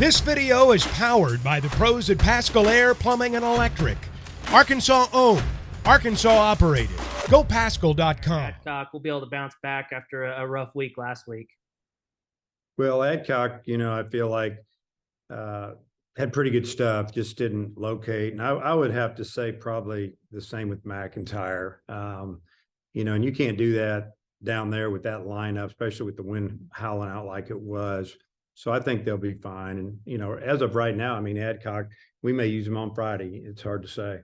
This video is powered by the pros at Pascal Air Plumbing and Electric. Arkansas owned, Arkansas operated. GoPascal.com. We'll be able to bounce back after a rough week last week. Well, Adcock, I feel like had pretty good stuff, just didn't locate. And I would have to say probably the same with McIntyre. And you can't do that down there with that lineup, especially with the wind howling out like it was. So I think they'll be fine. And, as of right now, Adcock, we may use him on Friday. It's hard to say.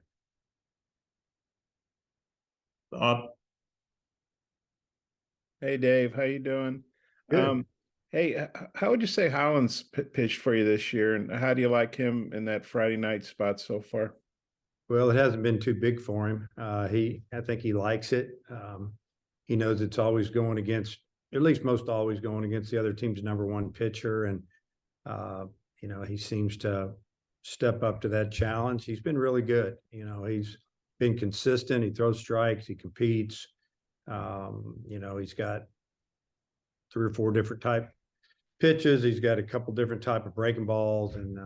Hey, Dave, how you doing? Good. Hey, how would you say Holland's pitched for you this year, and how do you like him in that Friday night spot so far? Well, it hasn't been too big for him. I think he likes it. He knows it's always going against, at least most always going against the other team's number one pitcher. And, he seems to step up to that challenge. He's been really good. He's been consistent. He throws strikes. He competes. He's got 3 or 4 different type pitches. He's got a couple different type of breaking balls. And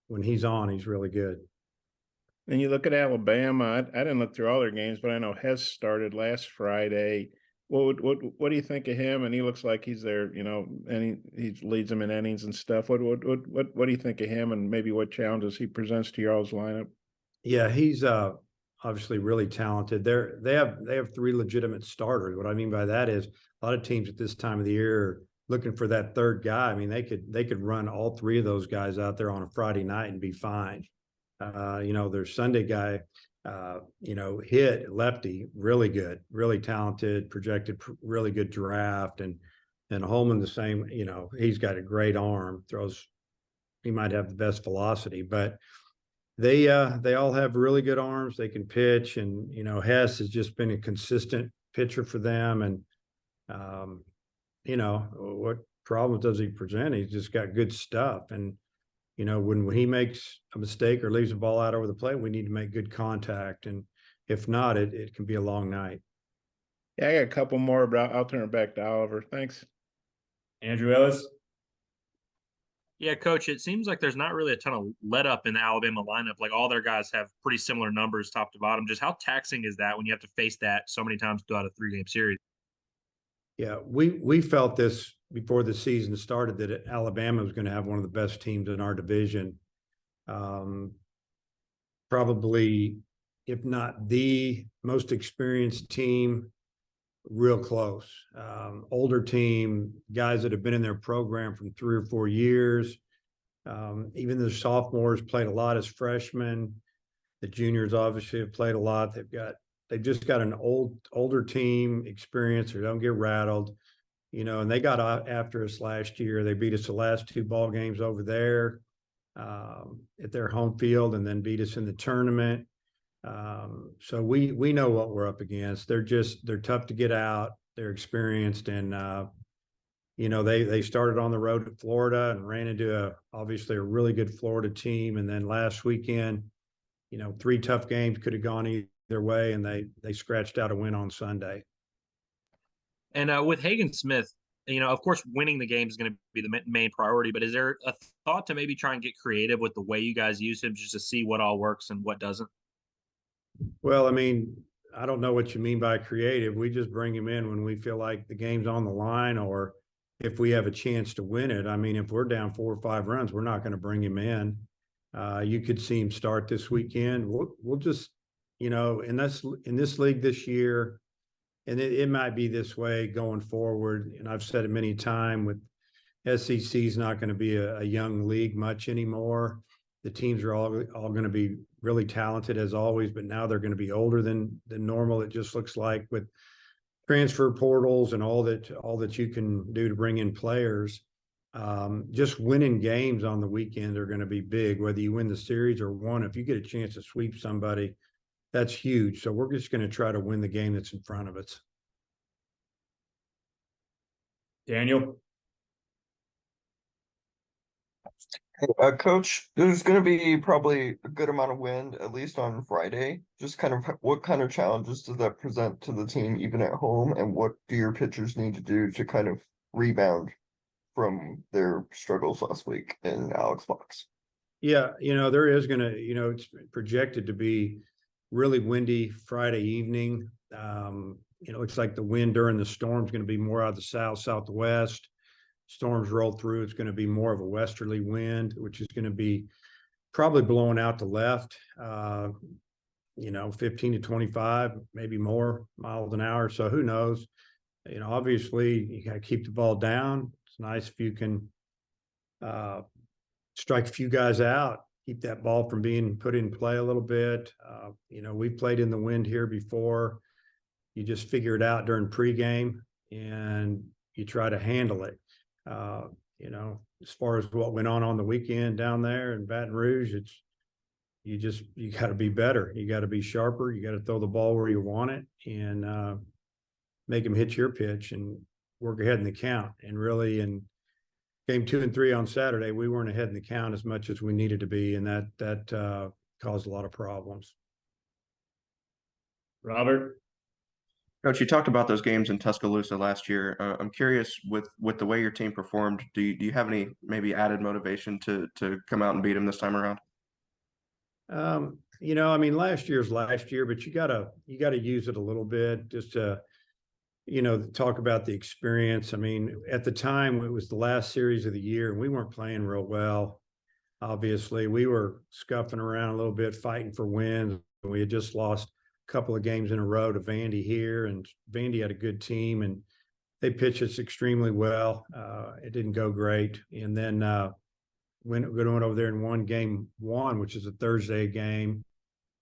when he's on, he's really good. And you look at Alabama, I didn't look through all their games, but I know Hess started last Friday. What do you think of him? And he looks like he's there, and he leads them in innings and stuff. What do you think of him, and maybe what challenges he presents to your all's lineup? Yeah, he's obviously really talented. They have 3 legitimate starters. What I mean by that is a lot of teams at this time of the year are looking for that third guy. They could run all 3 of those guys out there on a Friday night and be fine. Their Sunday guy, hit lefty, really good, really talented, projected really good draft. And Holman the same, he's got a great arm, he might have the best velocity, but they all have really good arms. They can pitch, and, Hess has just been a consistent pitcher for them. And, what problems does he present? He's just got good stuff. And, when he makes a mistake or leaves the ball out over the plate, we need to make good contact. And if not, it can be a long night. Yeah, I got a couple more, but I'll turn it back to Oliver. Thanks. Andrew Ellis. Yeah, Coach, it seems like there's not really a ton of let up in the Alabama lineup. Like, all their guys have pretty similar numbers top to bottom. Just how taxing is that when you have to face that so many times throughout a 3-game series? Yeah, we felt this before the season started, that Alabama was going to have one of the best teams in our division. Probably, if not the most experienced team, real close. Older team, guys that have been in their program from 3 or 4 years. Even the sophomores played a lot as freshmen. The juniors obviously have played a lot. They've just got an older team experience, or don't get rattled, and they got after us last year. They beat us the last 2 ball games over there at their home field, and then beat us in the tournament. So we know what we're up against. They're tough to get out. They're experienced, and they started on the road at Florida and ran into obviously a really good Florida team. And then last weekend, 3 tough games, could have gone either way, and they scratched out a win on Sunday. And with Hagen Smith, of course, winning the game is going to be the main priority, but is there a thought to maybe try and get creative with the way you guys use him, just to see what all works and what doesn't? Well, I don't know what you mean by creative. We just bring him in when we feel like the game's on the line, or if we have a chance to win it. If we're down 4 or 5 runs, we're not going to bring him in. You could see him start this weekend. We'll just, in this league this year, and it might be this way going forward. And I've said it many times, with SEC is not going to be a young league much anymore. The teams are all going to be really talented as always, but now they're going to be older than normal. It just looks like, with transfer portals and all that you can do to bring in players. Just winning games on the weekend are going to be big, whether you win the series or one. If you get a chance to sweep somebody, that's huge. So we're just going to try to win the game that's in front of us. Daniel. Coach, there's going to be probably a good amount of wind, at least on Friday. Just what kind of challenges does that present to the team, even at home? And what do your pitchers need to do to kind of rebound? from their struggles last week in Alex Box. Yeah, there is gonna, it's projected to be really windy Friday evening. Looks like the wind during the storm is going to be more out of the southwest. Storms roll through. It's going to be more of a westerly wind, which is going to be probably blowing out the left. 15 to 25, maybe more miles an hour. So who knows? Obviously you got to keep the ball down. It's nice if you can strike a few guys out, keep that ball from being put in play a little bit. We played in the wind here before. You just figure it out during pregame and you try to handle it. As far as what went on the weekend down there in Baton Rouge, you got to be better. You got to be sharper. You got to throw the ball where you want it and make them hit your pitch and work ahead in the count. And really in game 2 and 3 on Saturday, we weren't ahead in the count as much as we needed to be. And that caused a lot of problems. Robert. Coach, you talked about those games in Tuscaloosa last year. I'm curious with the way your team performed, do you have any maybe added motivation to come out and beat them this time around? Last year's last year, but you gotta use it a little bit just to, talk about the experience. At the time it was the last series of the year and we weren't playing real well. Obviously we were scuffing around a little bit, fighting for wins. We had just lost couple of games in a row to Vandy here, and Vandy had a good team and they pitched us extremely well. It didn't go great. And then went over there and won game 1, which is a Thursday game,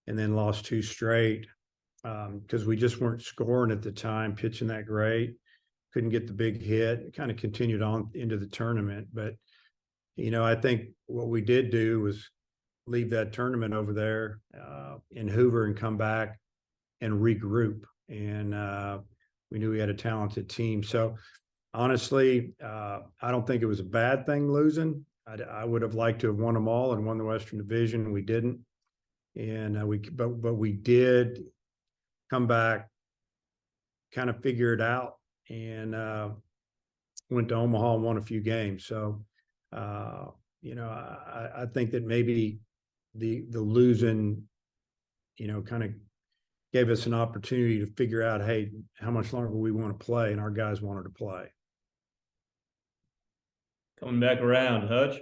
and then lost 2 straight because we just weren't scoring at the time, pitching that great. Couldn't get the big hit. It kind of continued on into the tournament. But, I think what we did do was leave that tournament over there in Hoover and come back and regroup. And we knew we had a talented team. So honestly, I don't think it was a bad thing losing. I would have liked to have won them all and won the Western Division. We didn't. And but we did come back, kind of figure it out, and went to Omaha and won a few games. So, I think that maybe the losing, kind of gave us an opportunity to figure out, hey, how much longer we want to play, and our guys wanted to play. Coming back around, Hutch.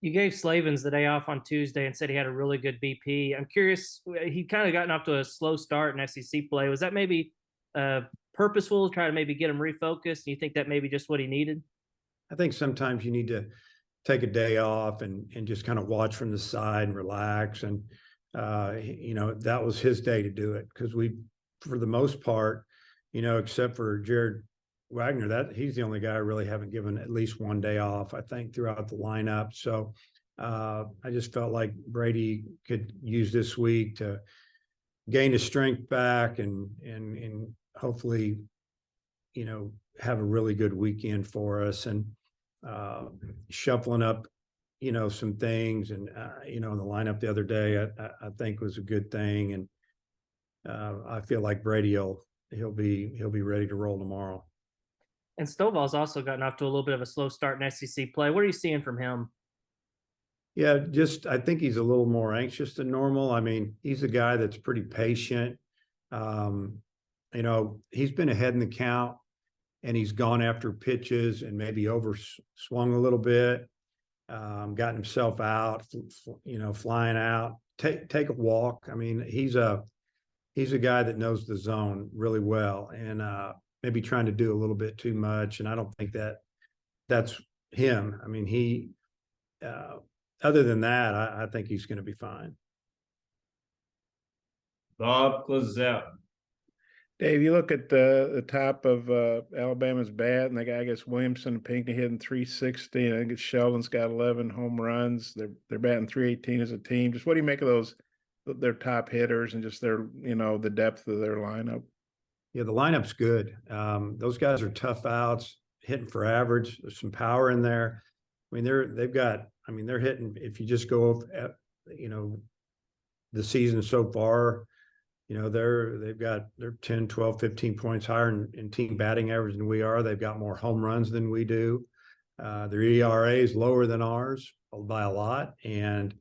You gave Slavens the day off on Tuesday and said he had a really good BP. I'm curious, he kind of gotten off to a slow start in SEC play. Was that maybe purposeful to try to maybe get him refocused? Do you think that maybe just what he needed? I think sometimes you need to take a day off and just kind of watch from the side and relax. And that was his day to do it, because we, for the most part, except for Jared Wagner, that he's the only guy I really haven't given at least one day off, I think, throughout the lineup. So I just felt like Brady could use this week to gain his strength back and hopefully, have a really good weekend for us, and shuffling up some things, and in the lineup the other day, I think was a good thing, and I feel like Brady he'll be ready to roll tomorrow. And Stovall's also gotten off to a little bit of a slow start in SEC play. What are you seeing from him? Yeah, I think he's a little more anxious than normal. He's a guy that's pretty patient. He's been ahead in the count, and he's gone after pitches and maybe overswung a little bit. Gotten himself out, flying out, take a walk. He's a guy that knows the zone really well, and maybe trying to do a little bit too much. And I don't think that's him. Other than that, I think he's going to be fine. Bob closes out. Dave, you look at the top of Alabama's bat, and the guy, I guess Williamson and Pinckney hitting 360, and I think Sheldon's got 11 home runs. They're batting 318 as a team. Just what do you make of their top hitters and just their, the depth of their lineup? Yeah, the lineup's good. Those guys are tough outs, hitting for average. There's some power in there. They're hitting, if you just go at, the season so far, they're 10, 12, 15 points higher in team batting average than we are. They've got more home runs than we do. Their ERA is lower than ours by a lot. And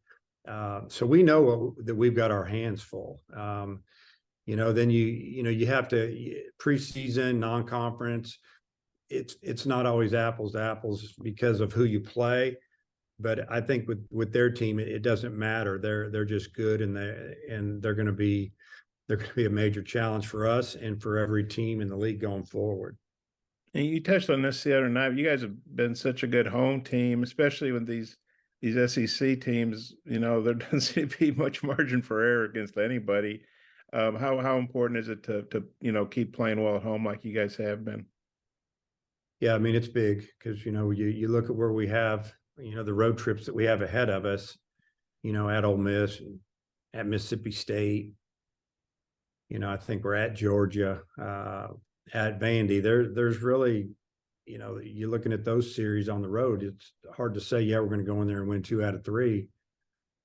so we know that we've got our hands full. Then you have to preseason, non-conference. It's not always apples to apples because of who you play. But I think with their team, it doesn't matter. They're just good, and they're going to be a major challenge for us and for every team in the league going forward. And you touched on this the other night. You guys have been such a good home team, especially with these SEC teams. There doesn't seem to be much margin for error against anybody. How important is it to keep playing well at home like you guys have been? Yeah, I mean, it's big because you look at where we have the road trips that we have ahead of us. At Ole Miss, at Mississippi State. I think we're at Georgia, at Vandy. There's really, you're looking at those series on the road. It's hard to say, yeah, we're going to go in there and win 2 out of 3.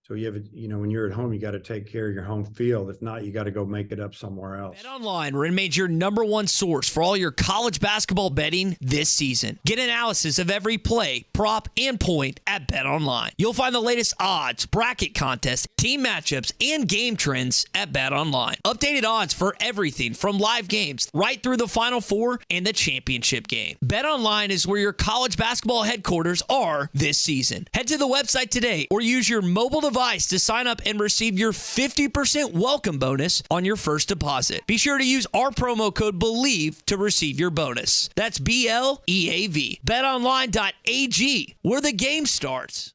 So you have, when you're at home, you got to take care of your home field. If not, you got to go make it up somewhere else. BetOnline remains your #1 source for all your college basketball betting this season. Get analysis of every play, prop, and point at BetOnline. You'll find the latest odds, bracket contests, team matchups, and game trends at BetOnline. Updated odds for everything from live games right through the Final Four and the championship game. BetOnline is where your college basketball headquarters are this season. Head to the website today or use your mobile device to sign up and receive your 50% welcome bonus on your first deposit. Be sure to use our promo code BELIEVE to receive your bonus. That's BLEAV. BetOnline.ag, where the game starts.